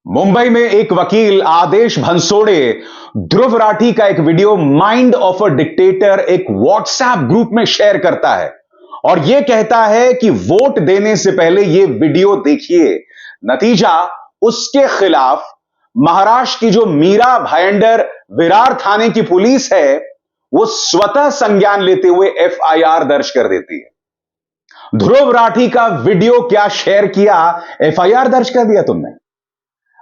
मुंबई में एक वकील आदेश भंसोड़े ध्रुव राठी का एक video mind of a dictator एक व्हाट्सएप ग्रुप में शेयर करता है और यह कहता है कि वोट देने से पहले यह वीडियो देखिए। नतीजा, उसके खिलाफ महाराष्ट्र की जो मीरा भायंडर विरार थाने की पुलिस है वो स्वतः संज्ञान लेते हुए एफआईआर दर्ज कर देती है। ध्रुव राठी का वीडियो क्या शेयर किया, एफआईआर दर्ज कर दिया तुमने।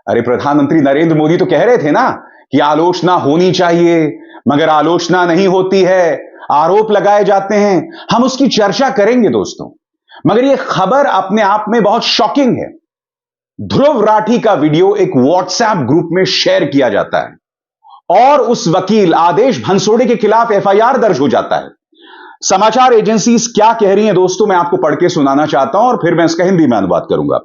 अरे प्रधानमंत्री नरेंद्र मोदी तो कह रहे थे ना कि आलोचना होनी चाहिए, मगर आलोचना नहीं होती है, आरोप लगाए जाते हैं। हम उसकी चर्चा करेंगे दोस्तों, मगर यह खबर अपने आप में बहुत शॉकिंग है। ध्रुव राठी का वीडियो एक व्हाट्सएप ग्रुप में शेयर किया जाता है और उस वकील आदेश भंसोड़े के खिलाफ एफआईआर दर्ज हो जाता है। समाचार एजेंसीज क्या कह रही हैं दोस्तों, मैं आपको पढ़ के सुनाना चाहता हूं और फिर मैं इसका हिंदी में अनुवाद करूंगा।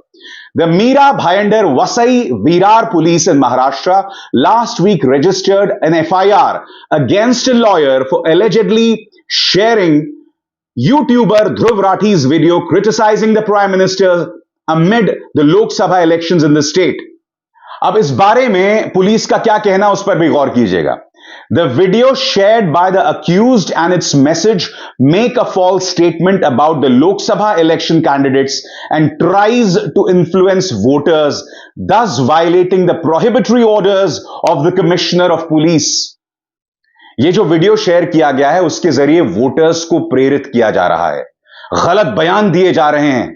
The Meera Bhayandar Vasai Virar police in Maharashtra last week registered an FIR against a lawyer for allegedly sharing YouTuber Dhruv Rathi's video criticizing the Prime Minister amid the Lok Sabha elections in the state. अब इस बारे में police का क्या कहना, उस पर भी गौर कीजिएगा। The video shared by the accused and its message make a false statement about the Lok Sabha election candidates and tries to influence voters, thus violating the prohibitory orders of the Commissioner of Police. ये जो video share किया गया है उसके जरिए voters को प्रेरित किया जा रहा है, गलत बयान दिए जा रहे हैं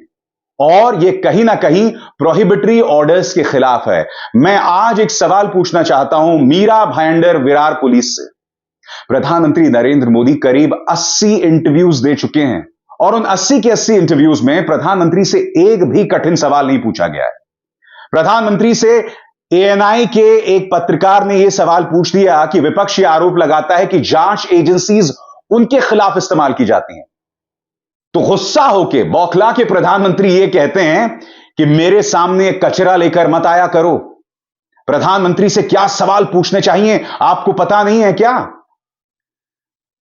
और यह कहीं ना कहीं प्रोहिबिटरी ऑर्डर्स के खिलाफ है। मैं आज एक सवाल पूछना चाहता हूं मीरा भायंडर विरार पुलिस से। प्रधानमंत्री नरेंद्र मोदी करीब 80 इंटरव्यूज दे चुके हैं और उन 80 के 80 इंटरव्यूज में प्रधानमंत्री से एक भी कठिन सवाल नहीं पूछा गया है। प्रधानमंत्री से एएनआई के एक पत्रकार ने यह सवाल पूछ दिया कि विपक्ष यह आरोप लगाता है कि जांच एजेंसीज उनके खिलाफ इस्तेमाल की जाती हैं, तो गुस्सा होके बौखला के प्रधानमंत्री यह कहते हैं कि मेरे सामने कचरा लेकर मत आया करो। प्रधानमंत्री से क्या सवाल पूछने चाहिए आपको पता नहीं है क्या?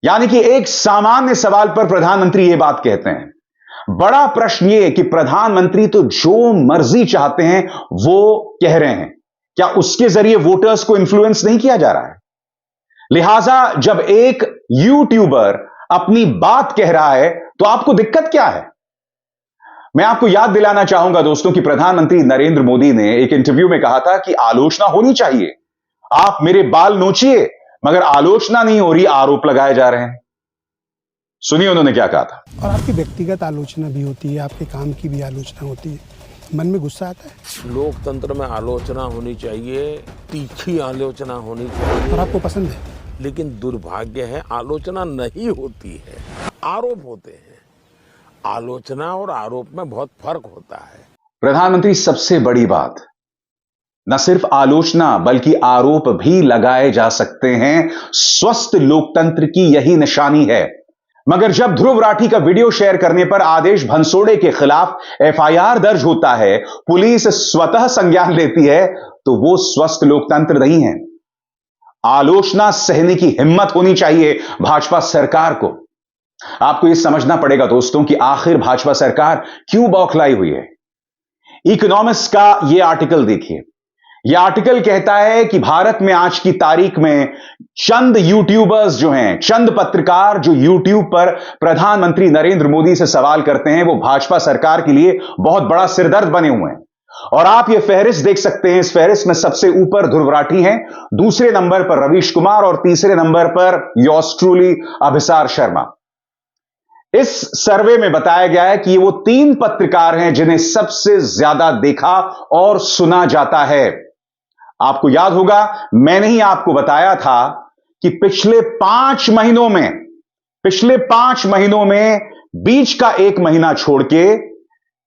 यानी कि एक सामान्य सवाल पर प्रधानमंत्री यह बात कहते हैं। बड़ा प्रश्न यह कि प्रधानमंत्री तो जो मर्जी चाहते हैं वो कह रहे हैं, क्या उसके जरिए वोटर्स को इन्फ्लुएंस नहीं किया जा रहा है? लिहाजा जब एक यूट्यूबर अपनी बात कह रहा है तो आपको दिक्कत क्या है? मैं आपको याद दिलाना चाहूंगा दोस्तों कि प्रधानमंत्री नरेंद्र मोदी ने एक इंटरव्यू में कहा था कि आलोचना होनी चाहिए। आप मेरे बाल नोचिए, मगर आलोचना नहीं हो रही, आरोप लगाए जा रहे हैं। सुनिए उन्होंने क्या कहा था। और आपकी व्यक्तिगत आलोचना भी होती है, आपके काम की भी आलोचना होती है, मन में गुस्सा आता है? लोकतंत्र में आलोचना होनी चाहिए, तीखी आलोचना होनी चाहिए, और आपको पसंद है? लेकिन दुर्भाग्य है आलोचना नहीं होती है, आरोप होते हैं। आलोचना और आरोप में बहुत फर्क होता है। प्रधानमंत्री सबसे बड़ी बात, न सिर्फ आलोचना बल्कि आरोप भी लगाए जा सकते हैं। स्वस्थ लोकतंत्र की यही निशानी है। मगर जब ध्रुव राठी का वीडियो शेयर करने पर आदेश भंसोड़े के खिलाफ एफआईआर दर्ज होता है, पुलिस स्वतः संज्ञान लेती है, तो वो स्वस्थ लोकतंत्र नहीं है। आलोचना सहने की हिम्मत होनी चाहिए भाजपा सरकार को। आपको यह समझना पड़ेगा दोस्तों कि आखिर भाजपा सरकार क्यों बौखलाई हुई है। इकोनॉमिस्ट का यह आर्टिकल देखिए। यह आर्टिकल कहता है कि भारत में आज की तारीख में चंद यूट्यूबर्स जो हैं, चंद पत्रकार जो यूट्यूब पर प्रधानमंत्री नरेंद्र मोदी से सवाल करते हैं, वो भाजपा सरकार के लिए बहुत बड़ा सिरदर्द बने हुए हैं। और आप ये फहरिस्त देख सकते हैं। इस फहरिस्त में सबसे ऊपर ध्रुव राठी हैं, दूसरे नंबर पर रवीश कुमार और तीसरे नंबर पर योर्स ट्रूली अभिसार शर्मा। इस सर्वे में बताया गया है कि ये वो 3 पत्रकार हैं जिन्हें सबसे ज्यादा देखा और सुना जाता है। आपको याद होगा, मैंने ही आपको बताया था कि पिछले 5 महीनों में बीच का 1 महीना छोड़ के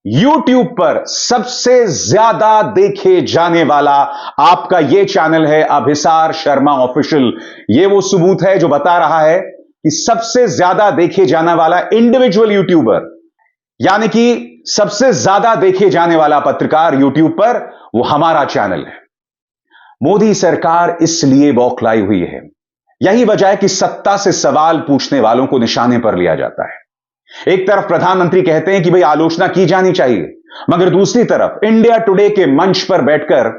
YouTube पर सबसे ज्यादा देखे जाने वाला आपका यह चैनल है अभिसार शर्मा ऑफिशियल। यह वो सबूत है जो बता रहा है कि सबसे ज्यादा देखे जाने वाला इंडिविजुअल यूट्यूबर, यानी कि सबसे ज्यादा देखे जाने वाला पत्रकार YouTube पर, वो हमारा चैनल है। मोदी सरकार इसलिए बौखलाई हुई है। यही वजह है कि सत्ता से सवाल पूछने वालों को निशाने पर लिया जाता है। एक तरफ प्रधानमंत्री कहते हैं कि भाई आलोचना की जानी चाहिए, मगर दूसरी तरफ इंडिया टुडे के मंच पर बैठकर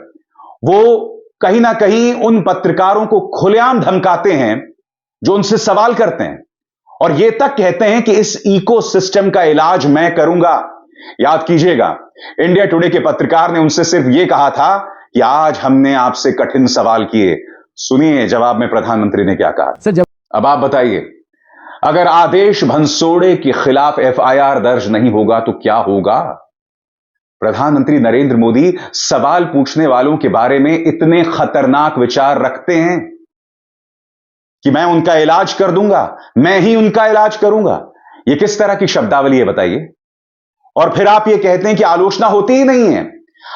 वो कहीं ना कहीं उन पत्रकारों को खुलेआम धमकाते हैं जो उनसे सवाल करते हैं, और ये तक कहते हैं कि इस इकोसिस्टम का इलाज मैं करूंगा। याद कीजिएगा, इंडिया टुडे के पत्रकार ने उनसे सिर्फ यह कहा था कि आज हमने आपसे कठिन सवाल किए। सुनिए जवाब में प्रधानमंत्री ने क्या कहा। अब आप बताइए, अगर आदेश भंसोड़े के खिलाफ एफआईआर दर्ज नहीं होगा तो क्या होगा? प्रधानमंत्री नरेंद्र मोदी सवाल पूछने वालों के बारे में इतने खतरनाक विचार रखते हैं कि मैं उनका इलाज कर दूंगा, मैं ही उनका इलाज करूंगा। यह किस तरह की शब्दावली है बताइए? और फिर आप यह कहते हैं कि आलोचना होती ही नहीं है।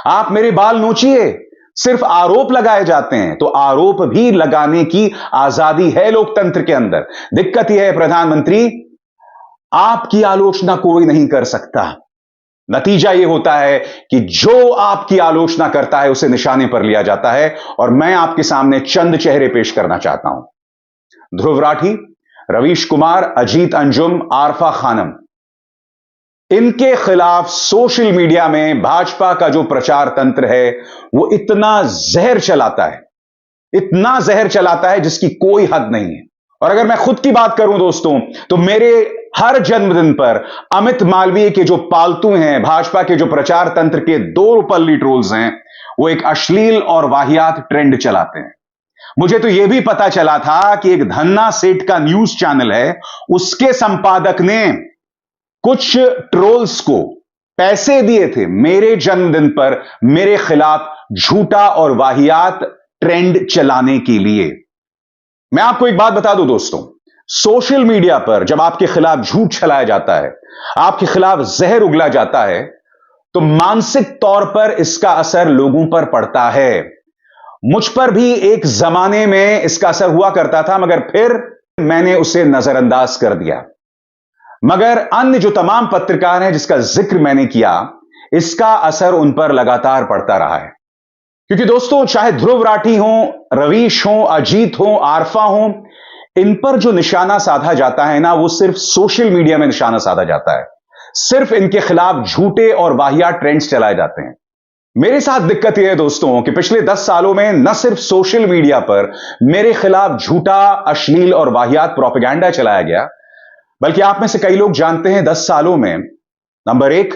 आप मेरे बाल नोचिए, सिर्फ आरोप लगाए जाते हैं। तो आरोप भी लगाने की आजादी है लोकतंत्र के अंदर। दिक्कत यह है प्रधानमंत्री, आपकी आलोचना कोई नहीं कर सकता। नतीजा यह होता है कि जो आपकी आलोचना करता है उसे निशाने पर लिया जाता है। और मैं आपके सामने चंद चेहरे पेश करना चाहता हूं। ध्रुव राठी, रवीश कुमार, अजीत अंजुम, आरफा खानम, इनके खिलाफ सोशल मीडिया में भाजपा का जो प्रचार तंत्र है वो इतना जहर चलाता है, इतना जहर चलाता है जिसकी कोई हद नहीं है। और अगर मैं खुद की बात करूं दोस्तों, तो मेरे हर जन्मदिन पर अमित मालवीय के जो पालतू हैं, भाजपा के जो प्रचार तंत्र के दो रुपल्ली ट्रोल्स हैं, वो एक अश्लील और वाहियात ट्रेंड चलाते हैं। मुझे तो यह भी पता चला था कि एक धन्ना सेठ का न्यूज चैनल है, उसके संपादक ने कुछ ट्रोल्स को पैसे दिए थे मेरे जन्मदिन पर मेरे खिलाफ झूठा और वाहियात ट्रेंड चलाने के लिए। मैं आपको एक बात बता दूं दोस्तों, सोशल मीडिया पर जब आपके खिलाफ झूठ चलाया जाता है, आपके खिलाफ जहर उगला जाता है, तो मानसिक तौर पर इसका असर लोगों पर पड़ता है। मुझ पर भी एक जमाने में इसका असर हुआ करता था, मगर फिर मैंने उसे नजरअंदाज कर दिया। मगर अन्य जो तमाम पत्रकार हैं जिसका जिक्र मैंने किया, इसका असर उन पर लगातार पड़ता रहा है। क्योंकि दोस्तों, चाहे ध्रुव राठी हो, रवीश हो, अजीत हो, आरफा हो, इन पर जो निशाना साधा जाता है ना, वो सिर्फ सोशल मीडिया में निशाना साधा जाता है। सिर्फ इनके खिलाफ झूठे और वाहियात ट्रेंड्स चलाए जाते हैं। मेरे साथ दिक्कत यह है दोस्तों कि पिछले 10 सालों में न सिर्फ सोशल मीडिया पर मेरे खिलाफ झूठा, अश्लील और वाहियात प्रोपेगेंडा चलाया गया, बल्कि आप में से कई लोग जानते हैं 10 सालों में नंबर 1,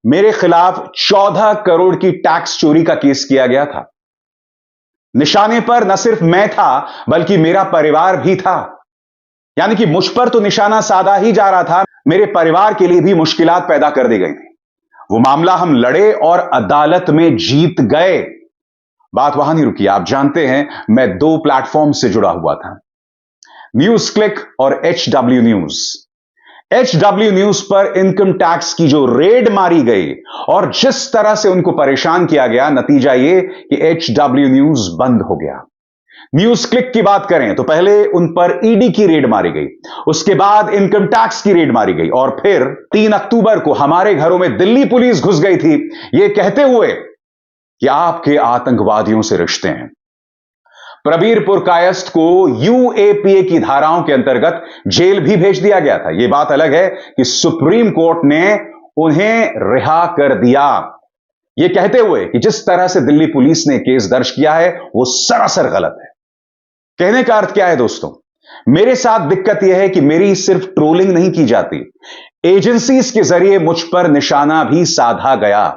मेरे खिलाफ 14 करोड़ की टैक्स चोरी का केस किया गया था। निशाने पर न सिर्फ मैं था बल्कि मेरा परिवार भी था। यानी कि मुझ पर तो निशाना साधा ही जा रहा था, मेरे परिवार के लिए भी मुश्किलात पैदा कर दी गई थी। वो मामला हम लड़े और अदालत में जीत गए। बात वहां नहीं रुकी। आप जानते हैं मैं 2 प्लेटफॉर्म से जुड़ा हुआ था, न्यूज क्लिक और HW न्यूज। HW न्यूज पर इनकम टैक्स की जो रेड मारी गई और जिस तरह से उनको परेशान किया गया, नतीजा ये कि HW न्यूज बंद हो गया। न्यूज क्लिक की बात करें तो पहले उन पर ED की रेड मारी गई, उसके बाद इनकम टैक्स की रेड मारी गई, और फिर 3 अक्टूबर को हमारे घरों में दिल्ली पुलिस घुस गई थी, यह कहते हुए कि आपके आतंकवादियों से रिश्ते हैं। प्रबीर पुरकायस्थ को UAPA की धाराओं के अंतर्गत जेल भी भेज दिया गया था। यह बात अलग है कि सुप्रीम कोर्ट ने उन्हें रिहा कर दिया, यह कहते हुए कि जिस तरह से दिल्ली पुलिस ने केस दर्ज किया है वो सरासर गलत है। कहने का अर्थ क्या है दोस्तों? मेरे साथ दिक्कत यह है कि मेरी सिर्फ ट्रोलिंग नहीं की जाती, एजेंसीज के जरिए मुझ पर निशाना भी साधा गया,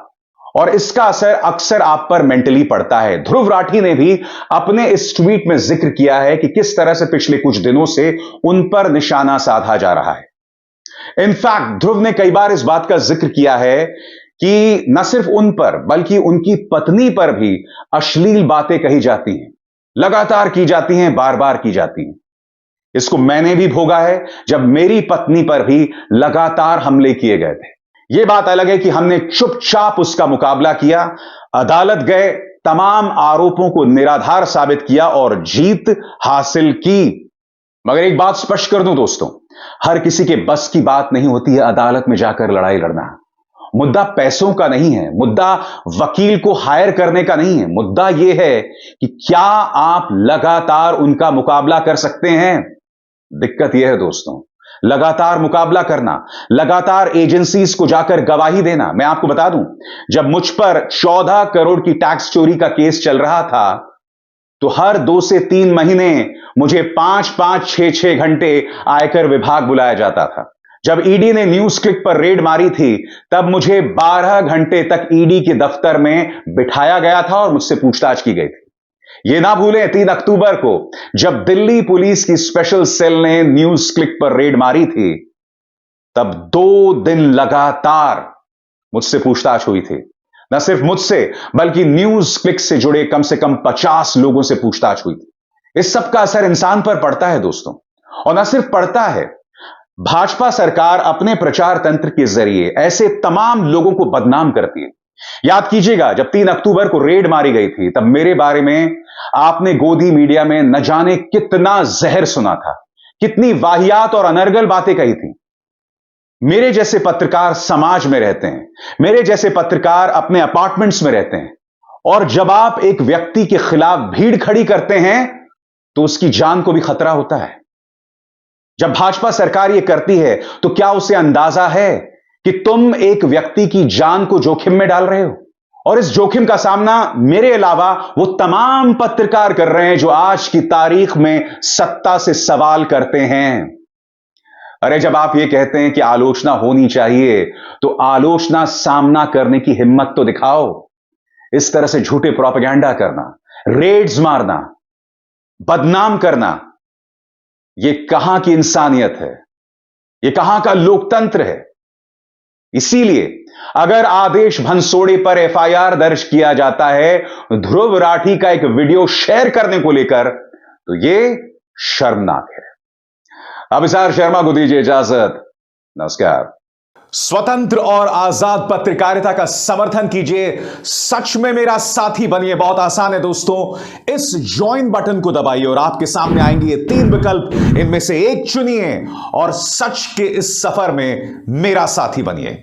और इसका असर अक्सर आप पर मेंटली पड़ता है। ध्रुव राठी ने भी अपने इस ट्वीट में जिक्र किया है कि किस तरह से पिछले कुछ दिनों से उन पर निशाना साधा जा रहा है। इनफैक्ट ध्रुव ने कई बार इस बात का जिक्र किया है कि न सिर्फ उन पर बल्कि उनकी पत्नी पर भी अश्लील बातें कही जाती हैं, लगातार की जाती हैं, बार बार की जाती हैं। इसको मैंने भी भोगा है जब मेरी पत्नी पर भी लगातार हमले किए गए थे। यह बात अलग है कि हमने चुपचाप उसका मुकाबला किया, अदालत गए, तमाम आरोपों को निराधार साबित किया और जीत हासिल की। मगर एक बात स्पष्ट कर दूं दोस्तों, हर किसी के बस की बात नहीं होती है अदालत में जाकर लड़ाई लड़ना। मुद्दा पैसों का नहीं है, मुद्दा वकील को हायर करने का नहीं है, मुद्दा यह है कि क्या आप लगातार उनका मुकाबला कर सकते हैं। दिक्कत यह है दोस्तों, लगातार मुकाबला करना, लगातार एजेंसीज को जाकर गवाही देना। मैं आपको बता दूं, जब मुझ पर 14 करोड़ की टैक्स चोरी का केस चल रहा था, तो हर 2 से 3 महीने मुझे 5-5, 6-6 घंटे आयकर विभाग बुलाया जाता था। जब ईडी ने न्यूज क्लिक पर रेड मारी थी, तब मुझे 12 घंटे तक ईडी के दफ्तर में बिठाया गया था और मुझसे पूछताछ की गई थी। यह ना भूलें, 3 अक्टूबर को जब दिल्ली पुलिस की स्पेशल सेल ने न्यूज क्लिक पर रेड मारी थी, तब 2 दिन लगातार मुझसे पूछताछ हुई थी। न सिर्फ मुझसे, बल्कि न्यूज क्लिक से जुड़े कम से कम 50 लोगों से पूछताछ हुई थी। इस सब का असर इंसान पर पड़ता है दोस्तों, और न सिर्फ पड़ता है, भाजपा सरकार अपने प्रचार तंत्र के जरिए ऐसे तमाम लोगों को बदनाम करती है। याद कीजिएगा, जब 3 अक्टूबर को रेड मारी गई थी, तब मेरे बारे में आपने गोदी मीडिया में न जाने कितना जहर सुना था, कितनी वाहियात और अनर्गल बातें कही थी। मेरे जैसे पत्रकार समाज में रहते हैं, मेरे जैसे पत्रकार अपने अपार्टमेंट्स में रहते हैं, और जब आप एक व्यक्ति के खिलाफ भीड़ खड़ी करते हैं, तो उसकी जान को भी खतरा होता है। जब भाजपा सरकार यह करती है, तो क्या उसे अंदाजा है कि तुम एक व्यक्ति की जान को जोखिम में डाल रहे हो? और इस जोखिम का सामना मेरे अलावा वो तमाम पत्रकार कर रहे हैं जो आज की तारीख में सत्ता से सवाल करते हैं। अरे, जब आप ये कहते हैं कि आलोचना होनी चाहिए, तो आलोचना सामना करने की हिम्मत तो दिखाओ। इस तरह से झूठे प्रोपेगेंडा करना, रेड्स मारना, बदनाम करना, यह कहां की इंसानियत है? यह कहां का लोकतंत्र है? इसीलिए अगर आदेश भंसोड़े पर एफआईआर दर्ज किया जाता है ध्रुव राठी का एक वीडियो शेयर करने को लेकर, तो यह शर्मनाक है। अभिसार शर्मा को दीजिए इजाजत। नमस्कार। स्वतंत्र और आजाद पत्रकारिता का समर्थन कीजिए, सच में मेरा साथी बनिए। बहुत आसान है दोस्तों, इस ज्वाइन बटन को दबाइए और आपके सामने आएंगे ये 3 विकल्प, इनमें से एक चुनिए और सच के इस सफर में मेरा साथी बनिए।